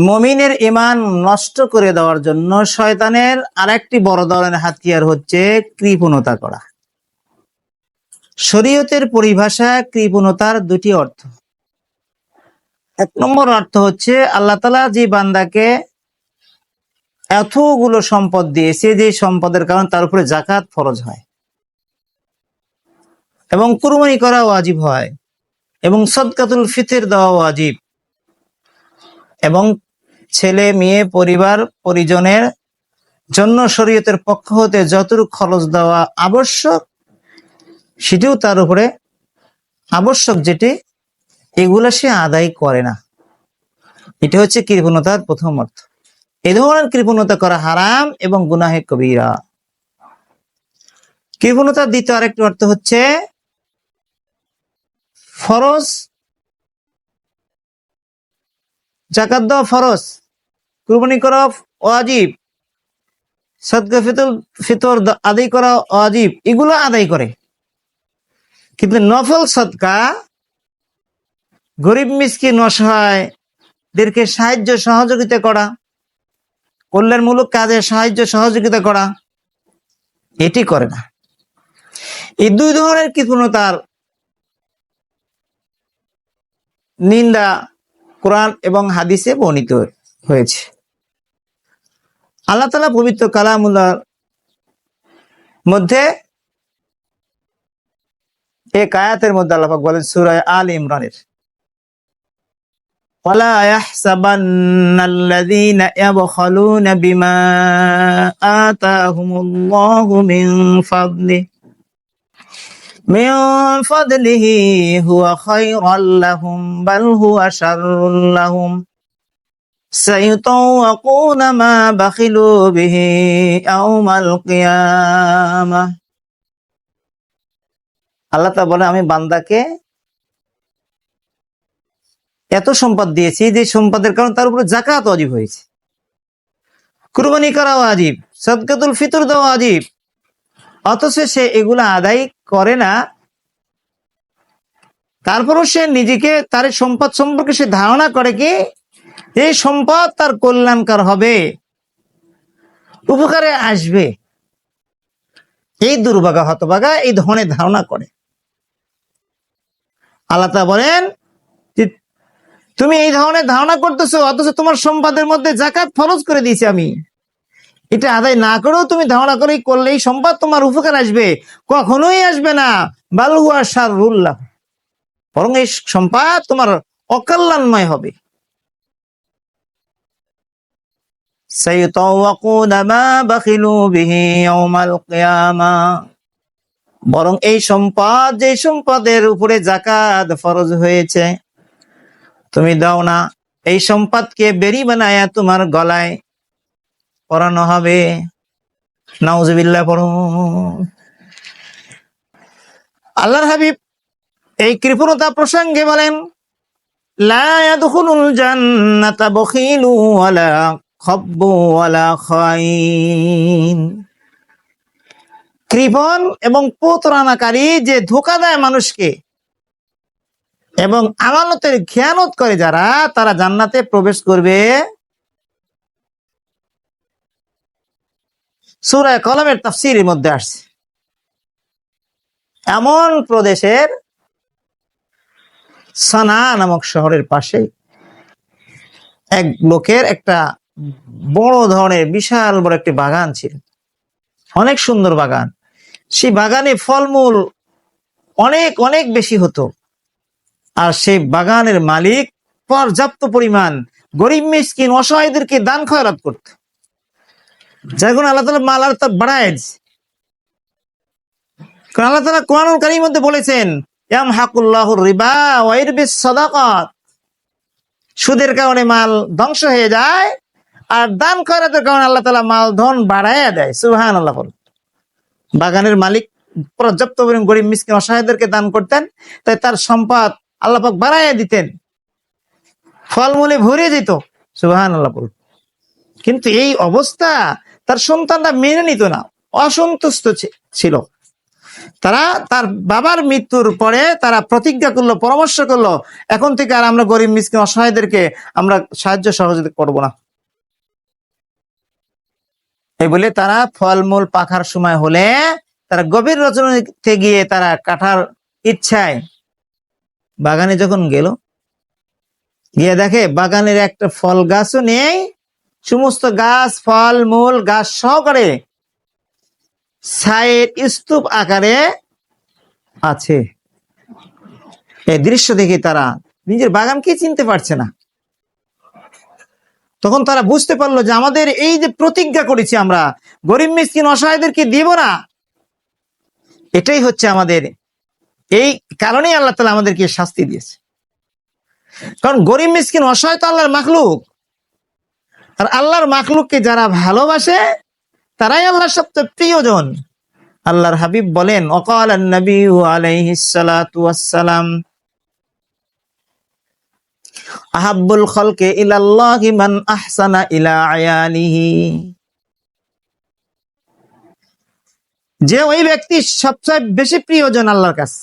মুমিনের ঈমান নষ্ট করে দেওয়ার জন্য শয়তানের আরেকটি বড় ধরনের হাতিয়ার হচ্ছে কৃপণতা করা। শরীয়তের পরিভাষা কৃপণতার দুটি অর্থ। এক নম্বর অর্থ হচ্ছে আল্লাহ তাআলা যে বান্দাকে এতগুলো সম্পদ দিয়েছে, যে সম্পদের কারণে তার উপরে যাকাত ফরজ হয় এবং কুরবানি করা ওয়াজিব হয় এবং সদকাতুল ফিতর দেওয়া ওয়াজিব এবং ছেলে মেয়ে পরিবার পরিজনের জন্য শরীয়তের পক্ষ হতে যতটুকু খরচ দেওয়া আবশ্যক সেটিও তার উপরে আবশ্যক, যেটি এগুলা সে আদায় করে না। এটা হচ্ছে কৃপণতার প্রথম অর্থ। এই ধরনের কৃপণতা করা হারাম এবং গুনাহে কবিরা। কৃপণতার দ্বিতীয় আরেকটি অর্থ হচ্ছে ফরজ যাকাত দেওয়া ফরজ, কুরবানি করা ওয়াজিব, সদকা ফিতর আদায় করা ওয়াজিব, এগুলো আদায় করে, কিন্তু নফল সদকা, গরিব মিসকিন অসহায়দেরকে সাহায্য সহযোগিতা করা, কল্যাণমূলক কাজে সাহায্য সহযোগিতা করা, এটি করে না। এই দুই ধরনের কৃপণতার নিন্দা কোরআন এবং হাদিসে বর্ণিত হয়েছে। আল্লাহ তাআলা পবিত্র কালামুল্লাহর মধ্যে এক আয়াতের মধ্যে আল্লাহ পাক বলেন সূরা আলে ইমরানের, ওয়ালা ইয়াহসাবান্নাল্লাযীনা ইয়াবখালুনা বিমা আতাহুমুল্লাহু মিন ফাদলিহি হুয়া খায়রাল লাহুম বাল হুয়া শাররুল লাহুম সায়ুতাওয়াকুনা মা বাখিলু বিহি ইয়াওমাল কিয়ামাহ। আল্লাহ তাআলা বলে, আমি বান্দাকে এত সম্পদ দিয়েছি যে সম্পদের কারণে তার উপরে যাকাত ওয়াজিব হয়েছে, কুরবানি করা ওয়াজিব, সদকাতুল ফিতর দেওয়া ওয়াজিব, অথচ সে এগুলা আদায় করে না। তারপরও সে নিজেকে, তার সম্পদ সম্পর্কে সে ধারণা করে কি এই সম্পদ তার কল্যাণকর হবে, উপকারে আসবে। এই দুর্ভাগা হতভাগা এই ধরনের ধারণা করে। আল্লাহ তাআলা বলেন, তুমি এই ধরনের ধারণা করতেছো, অথচ তোমার সম্পদের মধ্যে যাকাত ফরজ করে দিয়েছি আমি। এটা আদায় না করেও তুমি ধারণা করেই করলে এই সম্পদ তোমার উপকার আসবে, কখনোই আসবে না। বাল হুয়া শাররুল লাহুম, বরং এই সম্পদ তোমার অকল্যাণময় হবে। সায়ুতাওয়াকুনা মা বাখিলু বিহি ইয়াওমাল কিয়ামাহ, বরং এই সম্পদ, যে সম্পদের উপরে যাকাত ফরজ হয়েছে তুমি দাও না, এই সম্পদকে বেরি বানায়া তোমার গলায় পরানো হবে। নাউজুবিল্লাহ পড়ুন। আল্লাহর হাবিব এই কৃপণতা প্রসঙ্গে বলেন, লা ইয়াদখুলুল জান্নাতা বখিলু ওয়ালা খাব্বু ওয়ালা খাইন। কৃপণ এবং প্রতারণাকারী যে ধোঁকা দেয় মানুষকে এবং আমানতের খেয়ানত করে যারা, তারা জান্নাতে প্রবেশ করবে। সূরা কলমের তাফসীরের মধ্যে আসছে, এমন প্রদেশের সানা নামক শহরের পাশে এক লোকের একটা বড় ধরনের বিশাল বড় একটি বাগান ছিল, অনেক সুন্দর বাগান। সেই বাগানে ফলমূল অনেক অনেক বেশি হতো, আর সেই বাগানের মালিক পর্যাপ্ত পরিমাণ গরিব মিসকিন অসহায়দেরকে দান খয়রাত করত, যার কারণে আল্লাহ তাআলা মাল আরতা বাড়ায় দিয়েছে। কারণ আল্লাহ তাআলা কোরআনুল কারীমের মধ্যে বলেছেন, ইয়ামহাকুল্লাহুর রিবা ওয়া ইরবিস সাদাকাত, সুদের কারণে মাল ধ্বংস হয়ে যায় আর দান খয়রাতের কারণে আল্লাহ তাআলা মাল ধন বাড়ায়া দেয়। সুবহানাল্লাহ। বাগানের মালিক পর্যাপ্ত পরিমাণ গরিব মিসকিন অসহায়দেরকে দান করতেন, তাই তার সম্পদ আল্লাহ পাক বাড়াইয়া দিতেন, ফলমূলে ভরে যেত। সুবহানাল্লাহ। কিন্তু এই অবস্থা তার সন্তানরা মেনে নিত না, অসন্তুষ্ট ছিল। তারা তার বাবার মৃত্যুর পরে তারা প্রতিজ্ঞা করলো, পরামর্শ করলো, এখন থেকে আর আমরা গরিব মিসকিন অসহায়দেরকে আমরা সাহায্য সহযোগিতা করব না। এই বলে তারা ফলমূল পাকার সময় হলে তারা গভীর রজনীতে গিয়ে তারা কাটার ইচ্ছায় বাগানে যখন গেল, গিয়ে দেখে বাগানের একটা ফল গাছও নেই, সমস্ত গাছ ফল মূল গাছ সহকারে ছায়ের স্তূপ আকারে আছে। এই দৃশ্য দেখে তারা নিজের বাগানকে চিনতে পারছে না। তখন তারা বুঝতে পারলো যে আমাদের এই যে প্রতিজ্ঞা করেছি আমরা গরিব মিসকিন অসহায়দেরকে দিব না, এটাই হচ্ছে আমাদের, এই কারণেই আল্লাহ তাআলা আমাদেরকে শাস্তি দিয়েছে। কারণ গরিব মিসকিন অসহায় তো আল্লাহর মাখলুক, আর আল্লাহর মাখলুককে যারা ভালোবাসে তারাই আল্লাহর সবচেয়ে প্রিয়জন। আল্লাহর হাবিব বলেন, ওয়াকাল নবী আলাইহিস সালাতু ওয়াস সালাম, আহাব্বুল খালকি ইলাল্লাহি মান আহসানা ইলা আয়ালিহি। যে ওই ব্যক্তি সবচেয়ে বেশি প্রিয়জন আল্লাহর কাছে,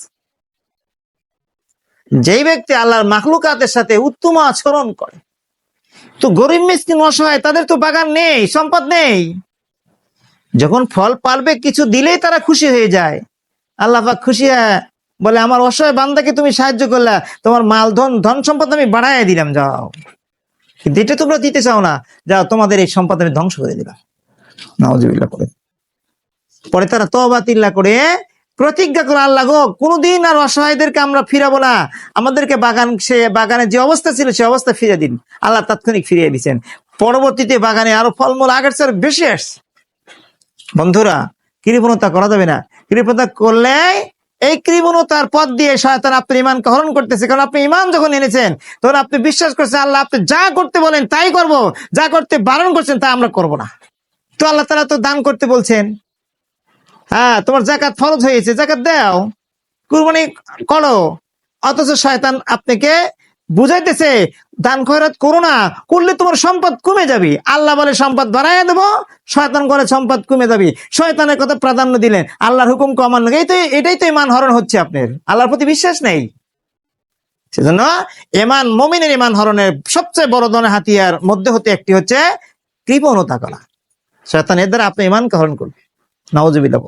যেই ব্যক্তি আল্লাহর মাখলুকাতের সাথে উত্তম আচরণ করে। তো গরিব মিসকিন অসহায় তাদের তো বাগান নেই, সম্পদ নেই, যখন ফল পারবে কিছু দিলেই তারা খুশি হয়ে যায়। আল্লাহ পাক খুশি বলে, আমার অসহায় বান্দাকে তুমি সাহায্য করলা, তোমার মাল ধন সম্পদ আমি বাড়াইয়া দিলাম, যাও। কিন্তু এটা তোমরা দিতে চাও না, যাও, তোমাদের এই সম্পদ আমি ধ্বংস করে দিলাম। নাউজুবিল্লাহ করে পরে তারা তওবা তিল্লা করে প্রতিজ্ঞা করে, আল্লাহ গো, কোনদিন আর অসহায়দেরকে আমরা ফিরাবো না, আমাদেরকে বাগানের যে অবস্থা ছিল সে অবস্থা ফিরে দিন। আল্লাহ তাৎক্ষণিক ফিরিয়ে দিচ্ছেন। পরবর্তীতে বাগানে আরো ফলমূল আগের চেয়ে বেশি আসছে। বন্ধুরা, কৃপণতা করা যাবে না। কৃপণতা করলে এই কৃপণতার পথ দিয়ে শয়তান আপনার ঈমানকে হরণ করতেছে। কারণ আপনি ঈমান যখন এনেছেন তখন আপনি বিশ্বাস করছেন আল্লাহ আপনি যা করতে বলেন তাই করব, যা করতে বারণ করছেন তা আমরা করব না। তো আল্লাহ তাআলা তো দান করতে বলছেন, হ্যাঁ, তোমার যাকাত ফরজ হয়েছে, যাকাত দাও, কুরবানি করো। অথচ শয়তান আপনাকে বুঝাইতেছে দান খয়রাত করো না, করলে তোমার সম্পদ কমে যাবে। আল্লাহ বলে সম্পদ বাড়াইয়া দেবো, শয়তান করে সম্পদ কমে যাবে। শয়তানের কথা প্রাধান্য দিলেন, আল্লাহর হুকুম অমান্য। এটাই তো ঈমান হরণ হচ্ছে। আপনার আল্লাহর প্রতি বিশ্বাস নেই। সেজন্য ঈমান, মুমিনের ঈমান হরণের সবচেয়ে বড় ধরনের হাতিয়ার মধ্যে হতে একটি হচ্ছে কৃপণতা করা। শয়তান এর দ্বারা আপনি ঈমানকে হরণ করবে। নাউজুবিল্লাহ।